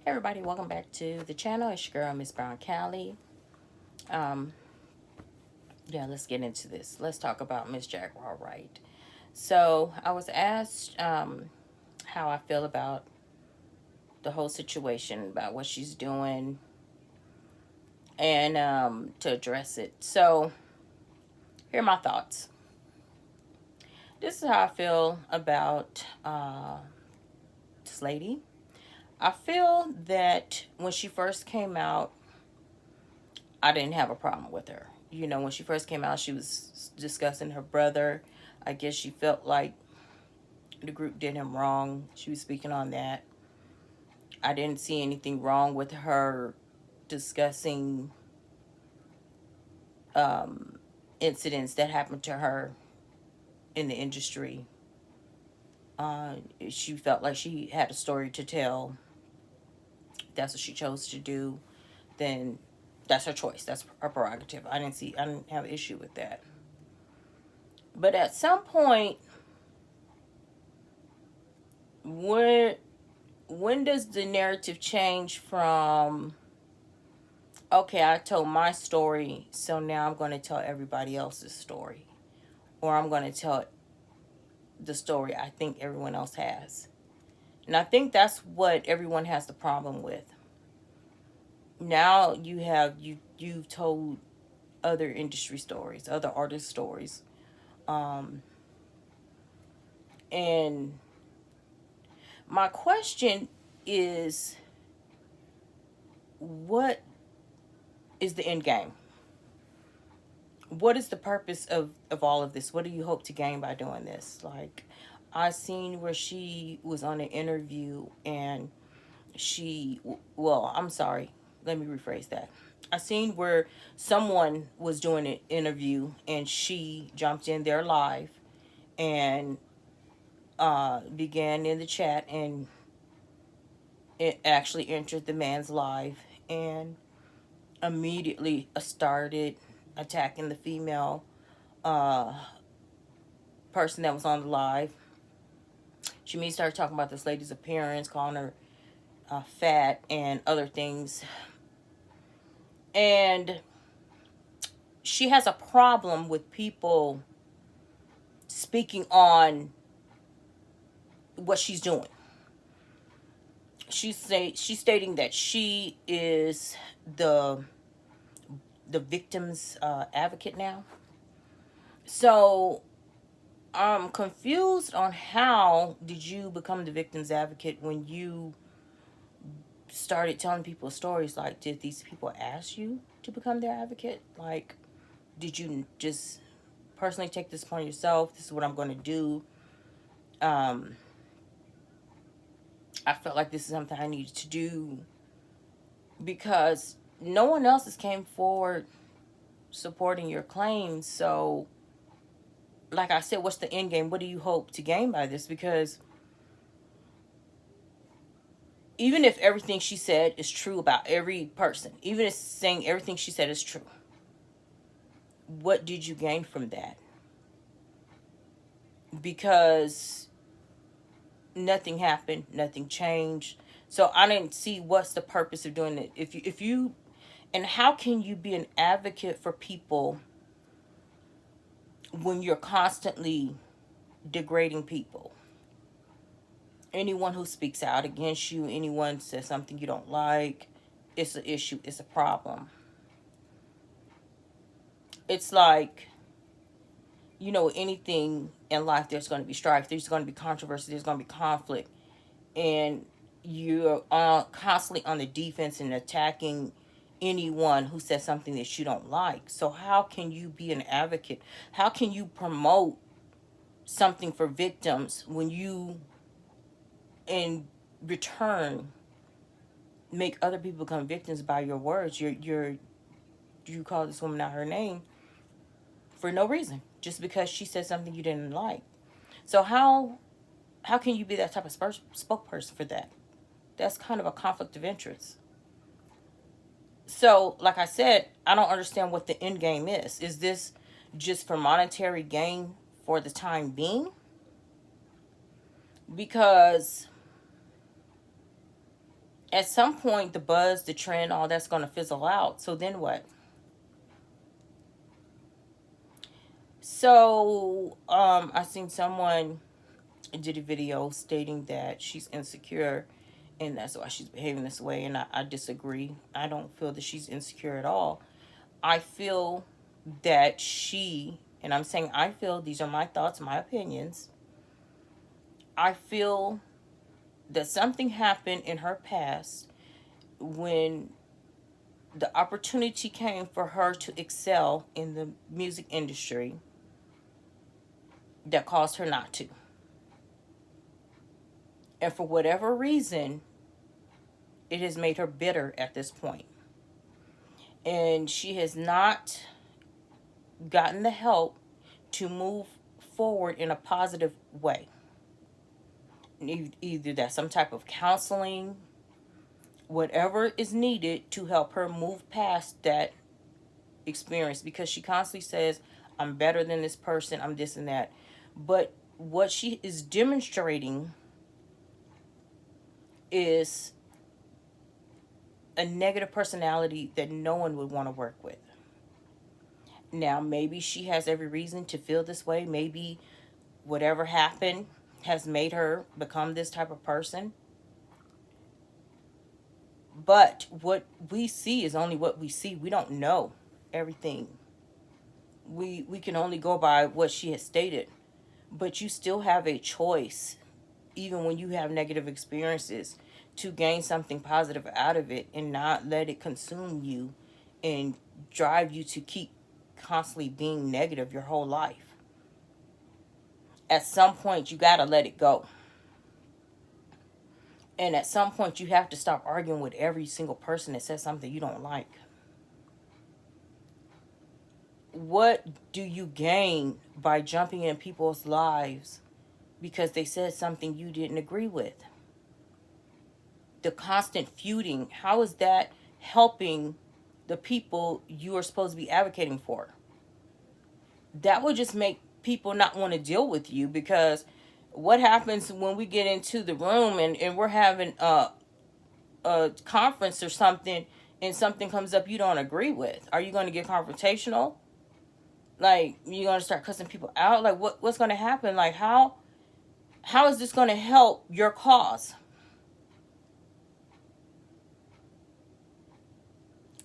Hey everybody, welcome back to the channel. It's your girl, MsBrownCali. Um, yeah, let's get into this. Let's talk about Miss Jaguar Wright. So I was asked how I feel about the whole situation, about what she's doing, and to address it. So here are my thoughts. This is how I feel about this lady. I feel that when she first came out, I didn't have a problem with her. You know, when she first came out, she was discussing her brother. I guess she felt like the group did him wrong. She was speaking on that. I didn't see anything wrong with her discussing um, incidents that happened to her in the industry. Uh, she felt like she had a story to tell. If that's what she chose to do, then that's her choice. That's her prerogative. I didn't have an issue with that. But at some point, when when does the narrative change from, okay, I told my story, so now I'm going to tell everybody else's story, or I'm going to tell the story I think everyone else has? And I think that's what everyone has the problem with. Now you've told other industry stories, other artist stories, um, and my question is, what is the end game? What is the purpose of all of this? What do you hope to gain by doing this? Like, I seen where she was on an interview and well, I'm sorry, let me rephrase that. I seen where someone was doing an interview and she jumped in there live and began in the chat, and it actually entered the man's live and immediately started attacking the female uh, person that was on the live. She immediately started talking about this lady's appearance, calling her fat and other things. And she has a problem with people speaking on what she's doing. She's stating that she is the victim's advocate now. So I'm confused on how did you become the victim's advocate when you started telling people stories. Like, did these people ask you to become their advocate? Like, did you just personally take this upon yourself? This is what I'm going to do. um I felt like this is something I needed to do because no one else has came forward supporting your claims. So like I said, what's the end game? What do you hope to gain by this? Because even if everything she said is true about every person, even if saying everything she said is true, what did you gain from that? Because nothing happened, nothing changed. So I didn't see what's the purpose of doing it. If you and how can you be an advocate for people when you're constantly degrading people? Anyone who speaks out against you, anyone says something you don't like, it's an issue, it's a problem. It's like, you know, anything in life, there's going to be strife, there's going to be controversy, there's going to be conflict, and you're constantly on the defense and attacking anyone who says something that you don't like. So how can you be an advocate? How can you promote something for victims when you in return make other people become victims by your words? You call this woman out her name for no reason, just because she said something you didn't like. So how can you be that type of spokesperson for that? That's kind of a conflict of interest. So, like I said, I don't understand what the end game is. Is this just for monetary gain for the time being? Because At some point, the buzz, the trend, all that's going to fizzle out. So then what? So, I seen someone did a video stating that she's insecure and that's why she's behaving this way. And I disagree. I don't feel that she's insecure at all. I feel that and I'm saying I feel, these are my thoughts, my opinions. I feel that something happened in her past when the opportunity came for her to excel in the music industry that caused her not to. And for whatever reason, it has made her bitter at this point. And she has not gotten the help to move forward in a positive way. Either that's some type of counseling, whatever is needed to help her move past that experience, because she constantly says, I'm better than this person, I'm this and that. But what she is demonstrating is a negative personality that no one would want to work with. Now, maybe she has every reason to feel this way. Maybe whatever happened has made her become this type of person. But what we see is only what we see. We don't know everything. We can only go by what she has stated. But you still have a choice, even when you have negative experiences, to gain something positive out of it and not let it consume you and drive you to keep constantly being negative your whole life. At some point, you got to let it go. And at some point, you have to stop arguing with every single person that says something you don't like. What do you gain by jumping in people's lives because they said something you didn't agree with? The constant feuding, how is that helping the people you are supposed to be advocating for? That would just make people not want to deal with you, because what happens when we get into the room and we're having a conference or something and something comes up you don't agree with? Are you going to get confrontational? Like, you're going to start cussing people out? Like, what's going to happen? Like, how is this going to help your cause?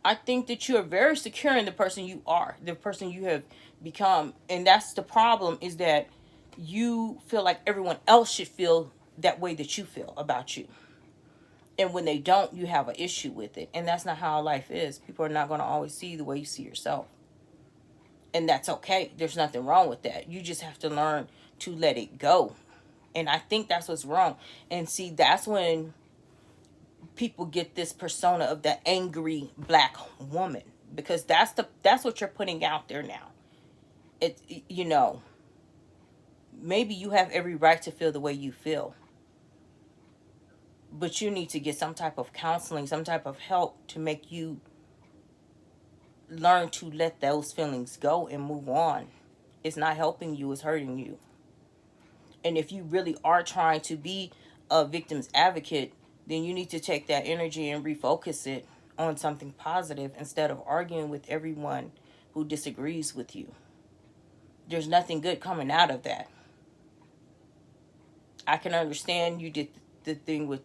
I think that you are very secure in the person you are, the person you have become. And that's the problem, is that you feel like everyone else should feel that way that you feel about you. And when they don't, you have an issue with it. And that's not how life is. People are not going to always see the way you see yourself. And that's okay. There's nothing wrong with that. You just have to learn to let it go. And I think that's what's wrong. And see, that's when people get this persona of the angry black woman, because that's what you're putting out there now. Maybe you have every right to feel the way you feel, but you need to get some type of counseling, some type of help to make you learn to let those feelings go and move on. It's not helping you, it's hurting you. And if you really are trying to be a victim's advocate, then you need to take that energy and refocus it on something positive instead of arguing with everyone who disagrees with you. There's nothing good coming out of that. I can understand you did the thing with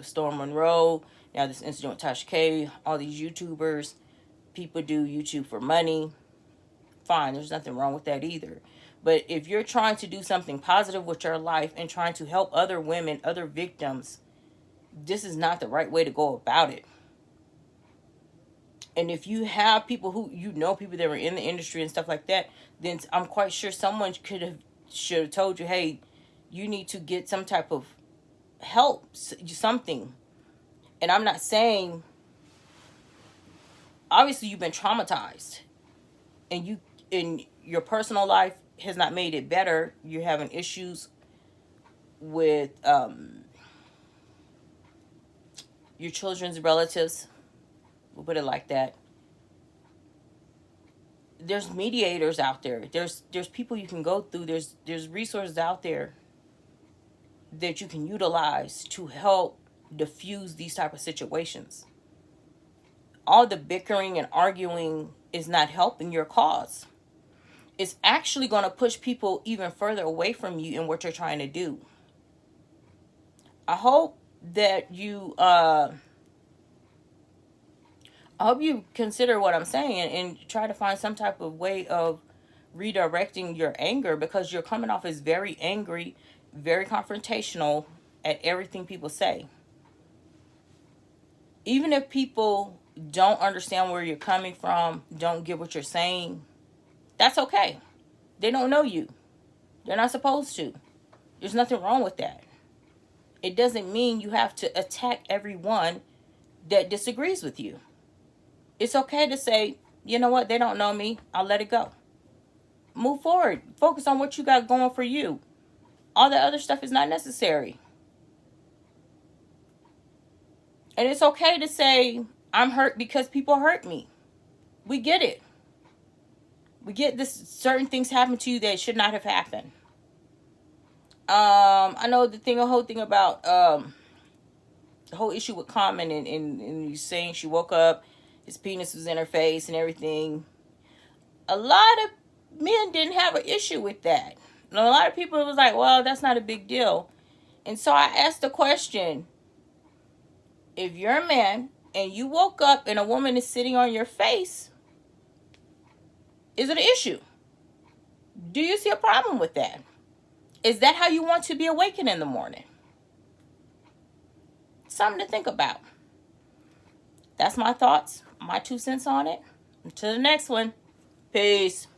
Storm Monroe, now this incident with Tasha K, all these YouTubers. People do YouTube for money. Fine, there's nothing wrong with that either. But if you're trying to do something positive with your life and trying to help other women, other victims, this is not the right way to go about it. And if you have people who, people that were in the industry and stuff like that, then I'm quite sure someone should have told you, hey, you need to get some type of help, something. And I'm not saying, obviously you've been traumatized and in your personal life has not made it better. You're having issues with your children's relatives, we'll put it like that. There's mediators out there. There's people you can go through. There's resources out there that you can utilize to help diffuse these type of situations. All the bickering and arguing is not helping your cause. It's actually going to push people even further away from you and what you're trying to do. I hope that I hope you consider what I'm saying and try to find some type of way of redirecting your anger, because you're coming off as very angry, very confrontational at everything people say. Even if people don't understand where you're coming from, don't get what you're saying, that's okay. They don't know you. They're not supposed to. There's nothing wrong with that. It doesn't mean you have to attack everyone that disagrees with you. It's okay to say, you know what, they don't know me. I'll let it go. Move forward. Focus on what you got going for you. All the other stuff is not necessary. And it's okay to say, I'm hurt because people hurt me. We get it. We get this. Certain things happen to you that should not have happened. I know the whole thing about the whole issue with Common and you saying she woke up, his penis was in her face and everything. A lot of men didn't have an issue with that. And a lot of people was like, well, that's not a big deal. And so I asked the question, if you're a man and you woke up and a woman is sitting on your face, is it an issue? Do you see a problem with that? Is that how you want to be awakened in the morning? Something to think about. That's my thoughts, my 2 cents on it. Until the next one. Peace.